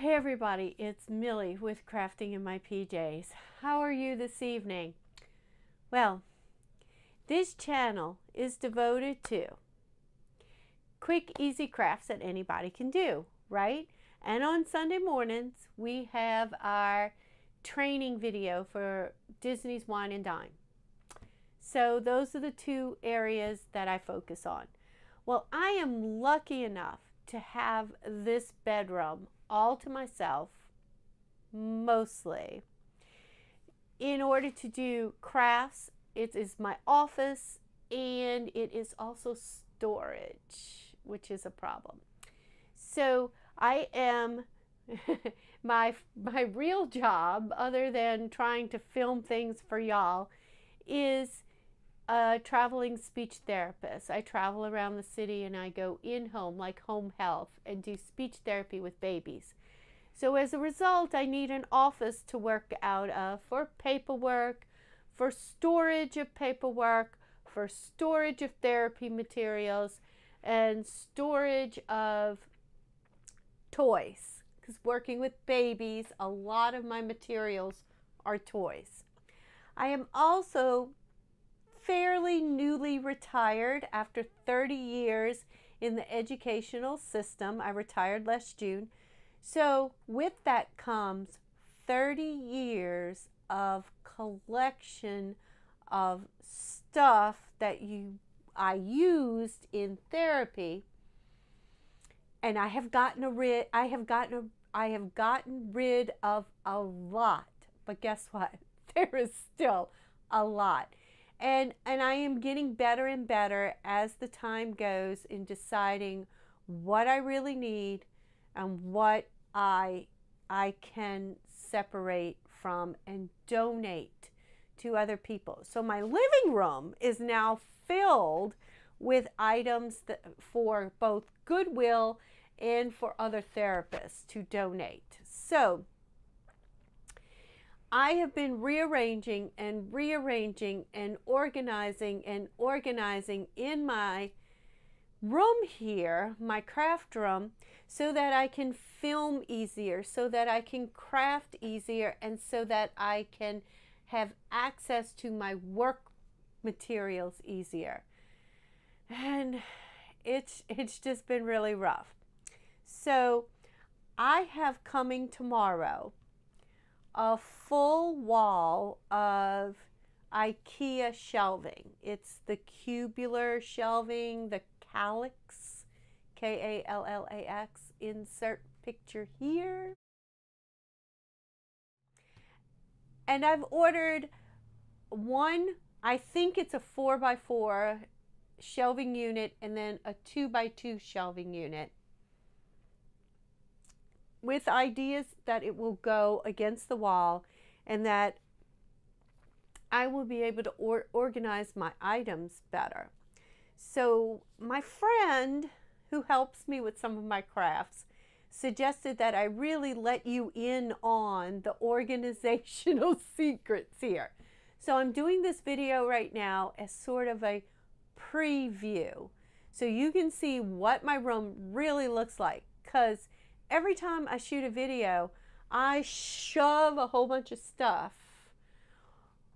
Hey everybody, it's Millie with Crafting in My PJs. How are you this evening? Well, this channel is devoted to quick, easy crafts that anybody can do, right? And on Sunday mornings, we have our training video for Disney's Wine and Dine. So those are the two areas that I focus on. Well, I am lucky enough to have this bedroom all to myself, mostly, in order to do crafts. It is my office and it is also storage, which is a problem. So I am my real job, other than trying to film things for y'all, is a traveling speech therapist. I travel around the city and I go in home, like home health, and do speech therapy with babies. So as a result, I need an office to work out of for paperwork, for storage of paperwork, for storage of therapy materials, and storage of toys. Because working with babies, a lot of my materials are toys. I am also fairly newly retired after 30 years in the educational system. I retired last June. So with that comes 30 years of collection of stuff that I used in therapy, and I have gotten rid of a lot. But guess what? There is still a lot. And I am getting better and better as the time goes in deciding what I really need and what I can separate from and donate to other people. So my living room is now filled with items for both Goodwill and for other therapists to donate. So I have been rearranging and organizing in my room here, my craft room, so that I can film easier, so that I can craft easier, and so that I can have access to my work materials easier. And it's just been really rough. So I have coming tomorrow a full wall of IKEA shelving. It's the cubular shelving, the Kallax, Kallax, insert picture here. And I've ordered one, I think it's a 4x4 shelving unit, and then a 2x2 shelving unit, with ideas that it will go against the wall and that I will be able to organize my items better. So my friend who helps me with some of my crafts suggested that I really let you in on the organizational secrets here. So I'm doing this video right now as sort of a preview, so you can see what my room really looks like, because every time I shoot a video, I shove a whole bunch of stuff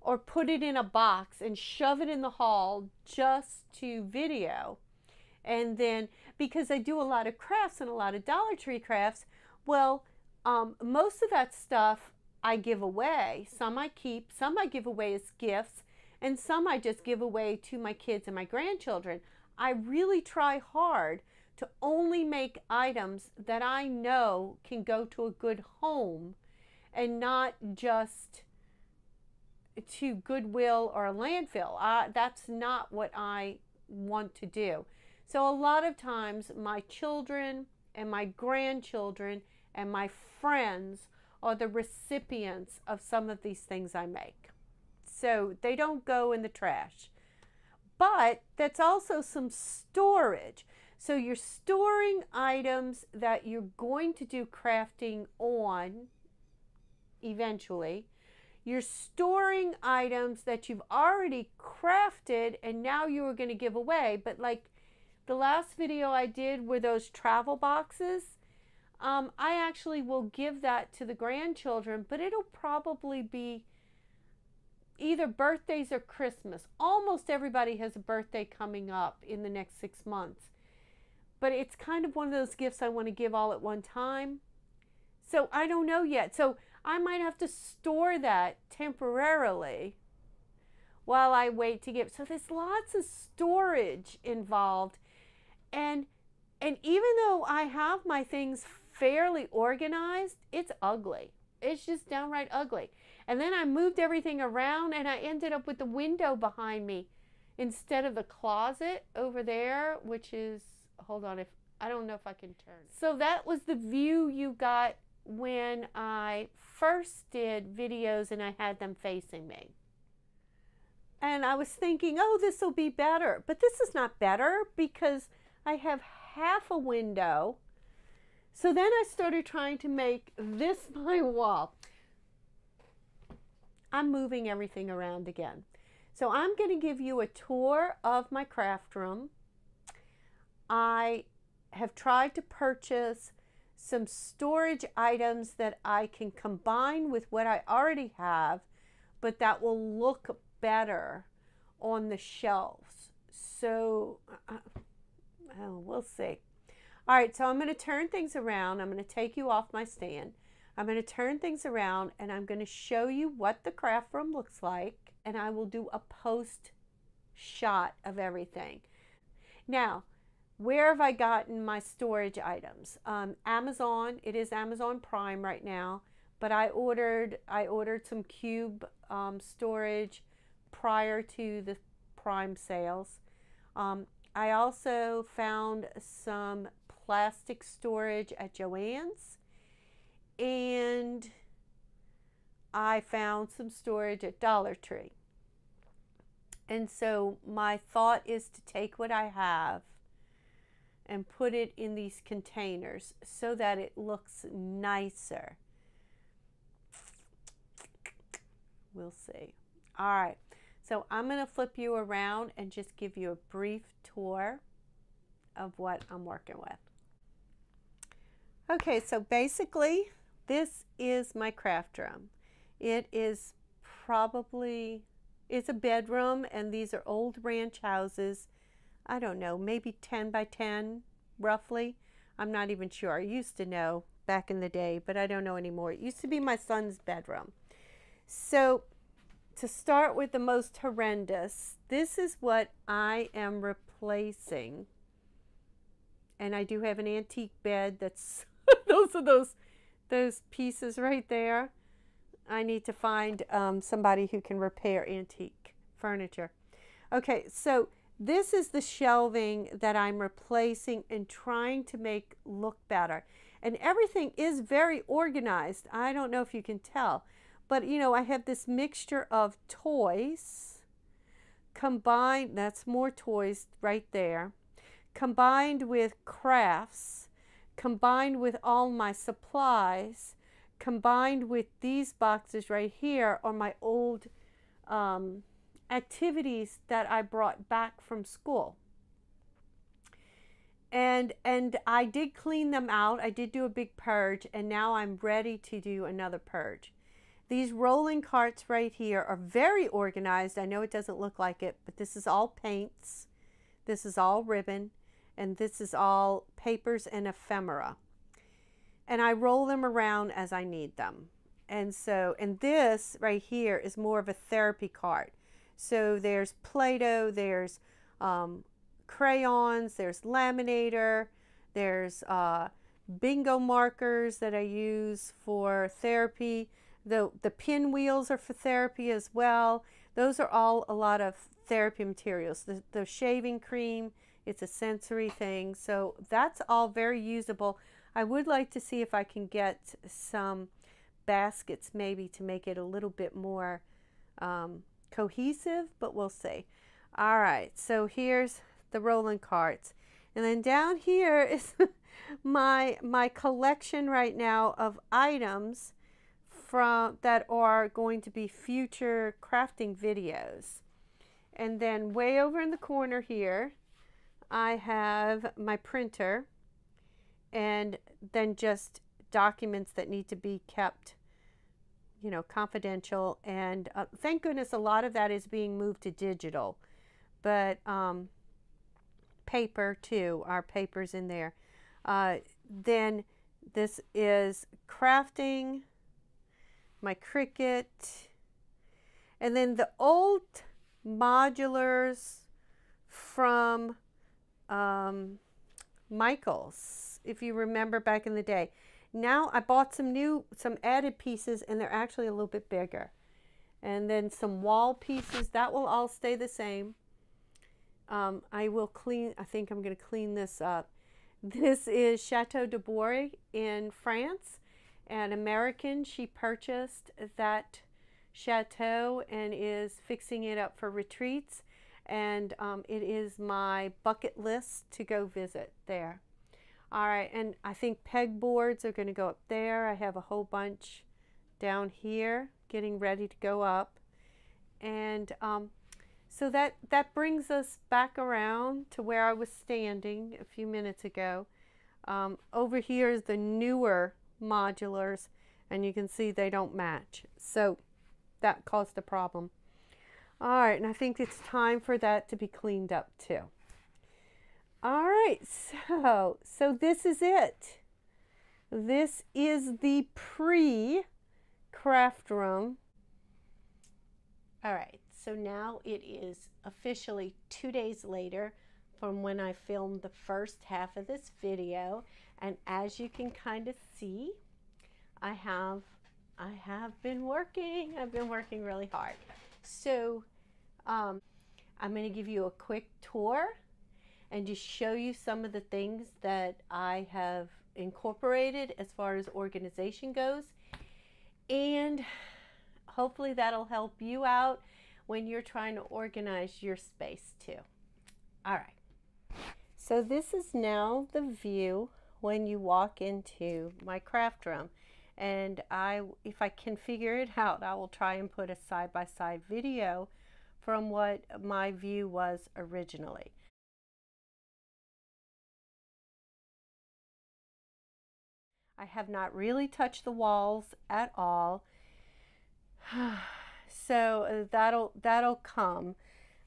or put it in a box and shove it in the hall just to video. And then, because I do a lot of crafts and a lot of Dollar Tree crafts, well, most of that stuff I give away. Some I keep, some I give away as gifts, and some I just give away to my kids and my grandchildren. I really try hard to only make items that I know can go to a good home and not just to Goodwill or a landfill. That's not what I want to do. So a lot of times my children and my grandchildren and my friends are the recipients of some of these things I make. So they don't go in the trash. But that's also some storage. So you're storing items that you're going to do crafting on eventually. You're storing items that you've already crafted and now you are going to give away. But like the last video I did were those travel boxes. I actually will give that to the grandchildren, but it'll probably be either birthdays or Christmas. Almost everybody has a birthday coming up in the next 6 months. But it's kind of one of those gifts I want to give all at one time. So I don't know yet. So I might have to store that temporarily while I wait to give. So there's lots of storage involved. And even though I have my things fairly organized, it's ugly. It's just downright ugly. And then I moved everything around and I ended up with the window behind me instead of the closet over there, which is, hold on, I don't know if I can turn. So that was the view you got when I first did videos and I had them facing me. And I was thinking, oh, this will be better. But this is not better because I have half a window. So then I started trying to make this my wall. I'm moving everything around again. So I'm going to give you a tour of my craft room. I have tried to purchase some storage items that I can combine with what I already have, but that will look better on the shelves. So we'll see. All right, so I'm going to turn things around. I'm going to take you off my stand. I'm going to turn things around and I'm going to show you what the craft room looks like, and I will do a post shot of everything. Now, where have I gotten my storage items? Amazon. It is Amazon Prime right now, but I ordered some cube storage prior to the Prime sales. I also found some plastic storage at Joann's, and I found some storage at Dollar Tree. And so my thought is to take what I have and put it in these containers so that it looks nicer. We'll see. All right, so I'm going to flip you around and just give you a brief tour of what I'm working with. Okay, so basically this is my craft room. It is it's a bedroom, and these are old ranch houses. I don't know, maybe 10 by 10 roughly. I'm not even sure. I used to know back in the day, but I don't know anymore. It used to be my son's bedroom. So to start with the most horrendous, this is what I am replacing. And I do have an antique bed that's those are those pieces right there. I need to find somebody who can repair antique furniture. Okay, so this is the shelving that I'm replacing and trying to make look better. And everything is very organized. I don't know if you can tell, but you know, I have this mixture of toys combined, that's more toys right there, combined with crafts, combined with all my supplies, combined with these boxes right here are my old activities that I brought back from school. And I did clean them out. I did do a big purge, and now I'm ready to do another purge. These rolling carts right here are very organized. I know it doesn't look like it, but this is all paints. This is all ribbon, and this is all papers and ephemera. And I roll them around as I need them. And so, and this right here is more of a therapy cart. So there's Play-Doh, there's crayons, there's laminator, there's bingo markers that I use for therapy. The pinwheels are for therapy as well. Those are all a lot of therapy materials. The shaving cream, it's a sensory thing. So that's all very usable. I would like to see if I can get some baskets maybe to make it a little bit more cohesive, but we'll see. All right, so here's the rolling carts. And then down here is my collection right now of items that are going to be future crafting videos. And then way over in the corner here, I have my printer. and then just documents that need to be kept, you know, confidential. And thank goodness a lot of that is being moved to digital, but paper too, our papers in there. Then this is crafting, my Cricut, and then the old modulars from Michael's, if you remember back in the day. Now I bought some added pieces, and they're actually a little bit bigger. And then some wall pieces, that will all stay the same. I will clean, I think I'm going to clean this up. This is Chateau de Bourg in France. An American, she purchased that chateau and is fixing it up for retreats. And it is my bucket list to go visit there. All right, and I think pegboards are going to go up there. I have a whole bunch down here getting ready to go up. And so that brings us back around to where I was standing a few minutes ago. Over here is the newer modulars, and you can see they don't match. So that caused a problem. All right, and I think it's time for that to be cleaned up too. All right, so this is it. This is the pre-craft room. All right, so now it is officially 2 days later from when I filmed the first half of this video, and as you can kind of see, I have been working. I've been working really hard. So I'm going to give you a quick tour and just show you some of the things that I have incorporated as far as organization goes, and hopefully that'll help you out when you're trying to organize your space too. All right, so this is now the view when you walk into my craft room, and if I can figure it out, I will try and put a side-by-side video from what my view was originally. I have not really touched the walls at all, so that'll come,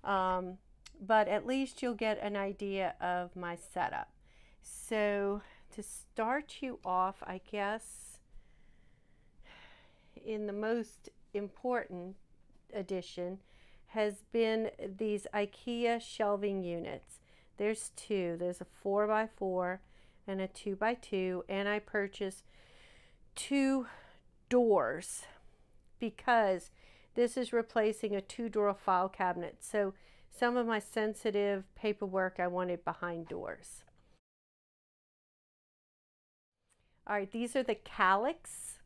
but at least you'll get an idea of my setup. So to start you off, I guess, in the most important addition has been these IKEA shelving units. There's two. There's a 4x4 and a 2x2, and I purchased 2 doors because this is replacing a 2-drawer file cabinet. So some of my sensitive paperwork I wanted behind doors. All right, these are the Kallax,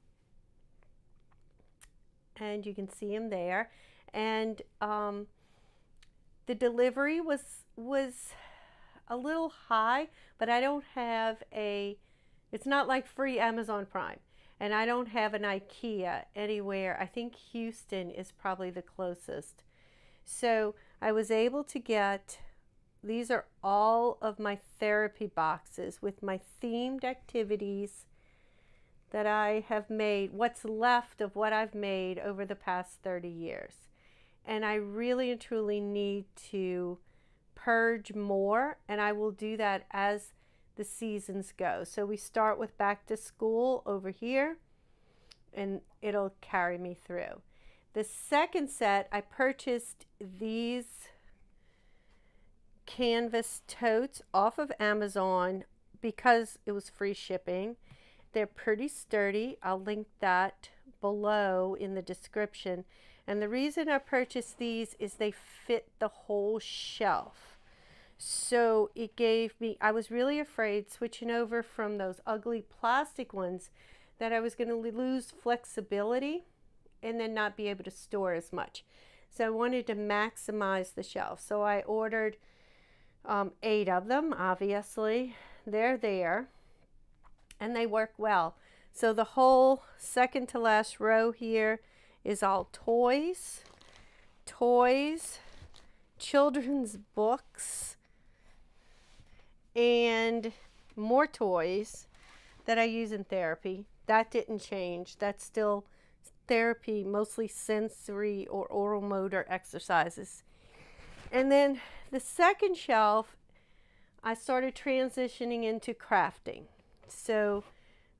and you can see them there. And the delivery was a little high, but I don't have it's not like free Amazon Prime, and I don't have an IKEA anywhere. I think Houston is probably the closest. So I was able to get, these are all of my therapy boxes with my themed activities that I have made, what's left of what I've made over the past 30 years. And I really and truly need to purge more, and I will do that as the seasons go. So we start with back to school over here, and it'll carry me through. The second set, I purchased these canvas totes off of Amazon because it was free shipping. They're pretty sturdy. I'll link that below in the description. And the reason I purchased these is they fit the whole shelf. So it gave me, I was really afraid switching over from those ugly plastic ones that I was going to lose flexibility and then not be able to store as much. So I wanted to maximize the shelf. So I ordered 8 of them, obviously. They're there, and they work well. So the whole second to last row here is all toys, children's books, and more toys. that I use in therapy. That didn't change. That's still therapy, mostly sensory or oral motor exercises. And then the second shelf, I started transitioning into crafting. So,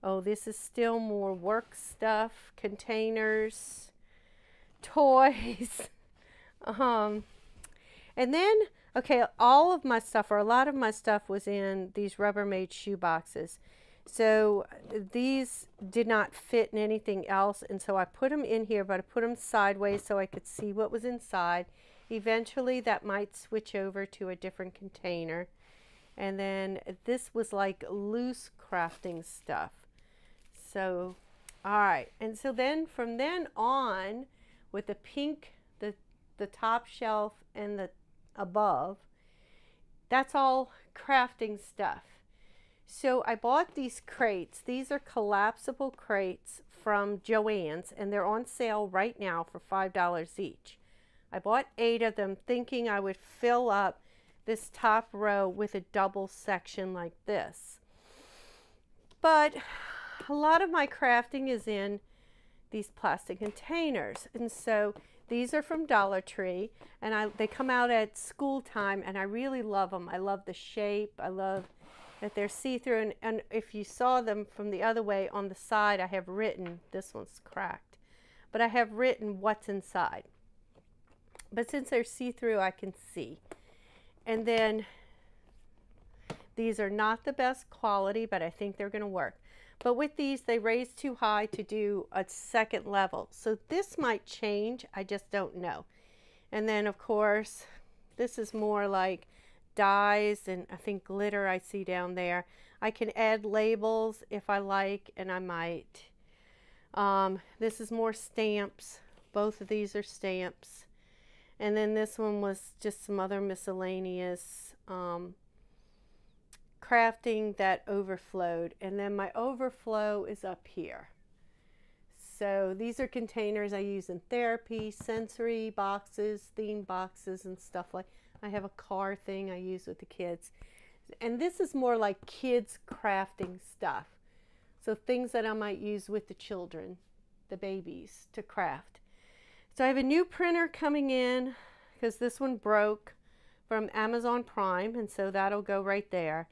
oh, this is still more work stuff, containers, toys. And then, okay, all of my stuff, or a lot of my stuff, was in these Rubbermaid shoe boxes. So these did not fit in anything else, and so I put them in here, but I put them sideways so I could see what was inside. Eventually that might switch over to a different container. And then this was like loose crafting stuff. So, all right. And so then from then on, with the pink, the top shelf and the above, that's all crafting stuff. So I bought these crates. These are collapsible crates from Joann's, and they're on sale right now for $5 each. I bought 8 of them thinking I would fill up this top row with a double section like this. But a lot of my crafting is in these plastic containers, and so these are from Dollar Tree, and they come out at school time, and I really love them. I love the shape. I love that they're see-through, and if you saw them from the other way on the side, I have written, this one's cracked, but I have written what's inside. But since they're see-through, I can see. And then these are not the best quality, but I think they're going to work. But with these, they raise too high to do a second level. So this might change, I just don't know. And then of course, this is more like dyes and I think glitter I see down there. I can add labels if I like, and I might. This is more stamps. Both of these are stamps. And then this one was just some other miscellaneous crafting that overflowed. And then my overflow is up here. So these are containers I use in therapy, sensory boxes, theme boxes, and stuff like. I have a car thing I use with the kids. And this is more like kids crafting stuff. So things that I might use with the children, the babies, to craft. So I have a new printer coming in because this one broke from Amazon Prime, and so that'll go right there.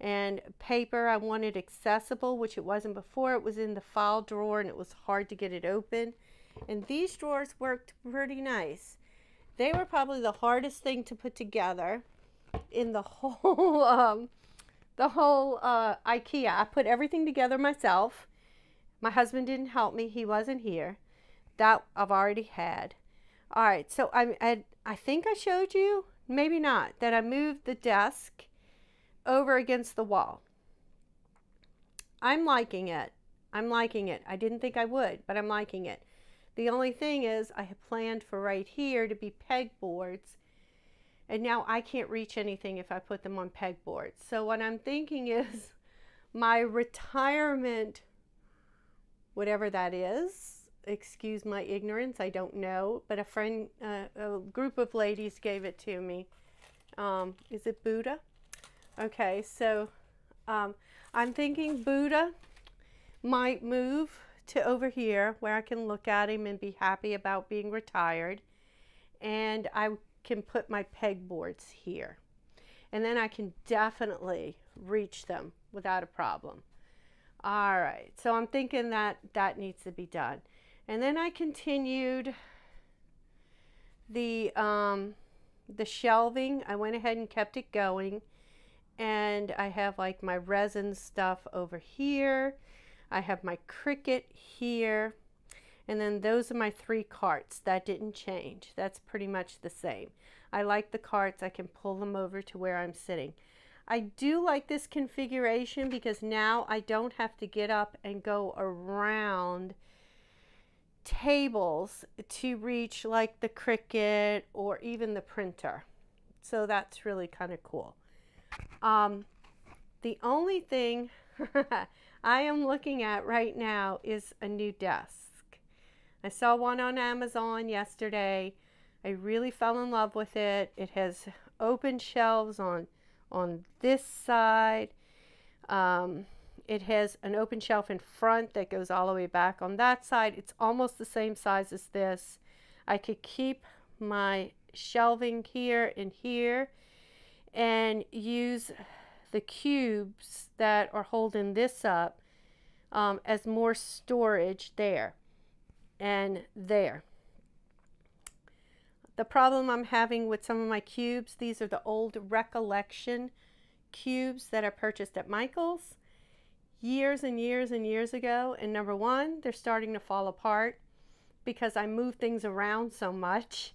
And paper, I wanted accessible, which it wasn't before. It was in the file drawer and it was hard to get it open. And these drawers worked pretty nice. They were probably the hardest thing to put together in the whole IKEA. I put everything together myself. My husband didn't help me. He wasn't here. That I've already had. All right, so I think I showed you, maybe not, that I moved the desk over against the wall. I'm liking it. I'm liking it. I didn't think I would, but I'm liking it. The only thing is I had planned for right here to be pegboards, and now I can't reach anything if I put them on pegboards. So what I'm thinking is my retirement, whatever that is, excuse my ignorance, I don't know, but a friend, a group of ladies gave it to me. Is it Buddha? Okay, so I'm thinking Buddha might move to over here where I can look at him and be happy about being retired, and I can put my pegboards here, and then I can definitely reach them without a problem. All right, so I'm thinking that needs to be done. And then I continued the shelving. I went ahead and kept it going, and I have like my resin stuff over here. I have my Cricut here, and then those are my 3 carts. That didn't change. That's pretty much the same. I like the carts. I can pull them over to where I'm sitting. I do like this configuration because now I don't have to get up and go around tables to reach like the Cricut or even the printer. So that's really kind of cool. The only thing I am looking at right now is a new desk. I saw one on Amazon yesterday. I really fell in love with it. It has open shelves on this side. It has an open shelf in front that goes all the way back on that side. It's almost the same size as this. I could keep my shelving here and here and use the cubes that are holding this up as more storage there and there. The problem I'm having with some of my cubes, these are the old Recollection cubes that I purchased at Michael's years and years and years ago. And number one, they're starting to fall apart because I move things around so much.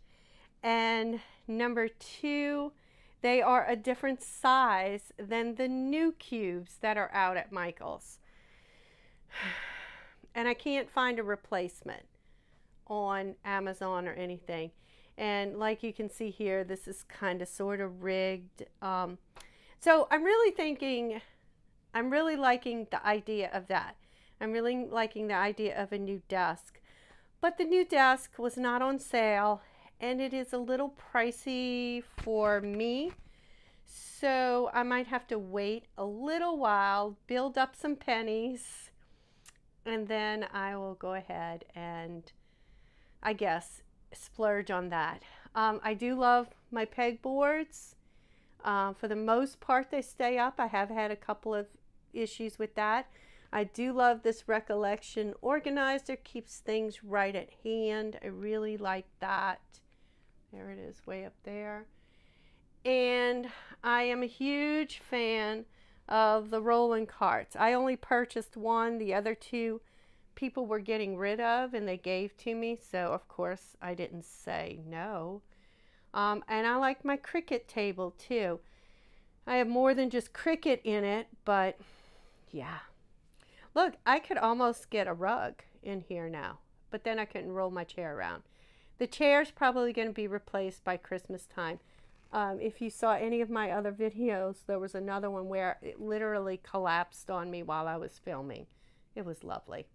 And number two, they are a different size than the new cubes that are out at Michael's. And I can't find a replacement on Amazon or anything. And like you can see here, this is kind of sort of rigged. So I'm really thinking, I'm really liking the idea of that. I'm really liking the idea of a new desk. But the new desk was not on sale, and it is a little pricey for me. So I might have to wait a little while, build up some pennies, and then I will go ahead and, I guess, splurge on that. I do love my pegboards. For the most part, they stay up. I have had a couple of issues with that. I do love this Recollection organizer. Keeps things right at hand. I really like that. There it is, way up there. And I am a huge fan of the rolling carts. I only purchased one. The other two people were getting rid of and they gave to me, so of course I didn't say no. And I like my Cricut table too. I have more than just Cricut in it, but yeah. Look, I could almost get a rug in here now, but then I couldn't roll my chair around. The chair's probably going to be replaced by Christmas time. If you saw any of my other videos, there was another one where it literally collapsed on me while I was filming. It was lovely.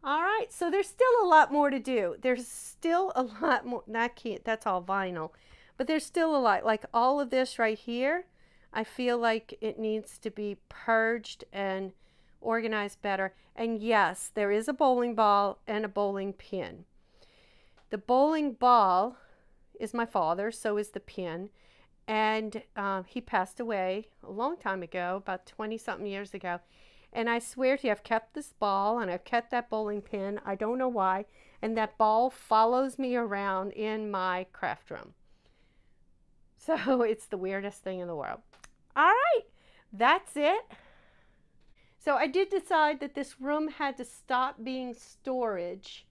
All right, so there's still a lot more to do. There's still a lot more. That's all vinyl, but there's still a lot. Like all of this right here, I feel like it needs to be purged and organized better. And yes, there is a bowling ball and a bowling pin. The bowling ball is my father's, so is the pin. And he passed away a long time ago, about 20-something years ago. And I swear to you, I've kept this ball and I've kept that bowling pin. I don't know why. And that ball follows me around in my craft room. So it's the weirdest thing in the world. All right, that's it. So I did decide that this room had to stop being storage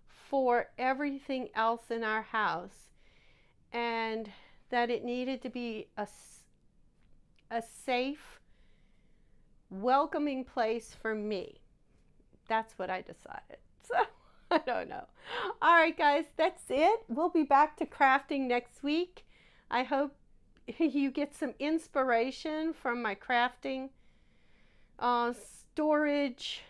for everything else in our house, and that it needed to be a safe, welcoming place for me. That's what I decided. So I don't know. All right, guys, that's it. We'll be back to crafting next week. I hope you get some inspiration from my crafting, storage,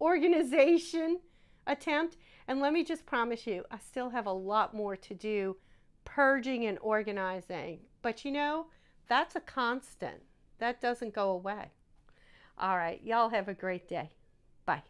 organization attempt. And let me just promise you, I still have a lot more to do, purging and organizing. But you know, that's a constant. That doesn't go away. All right, y'all have a great day. Bye.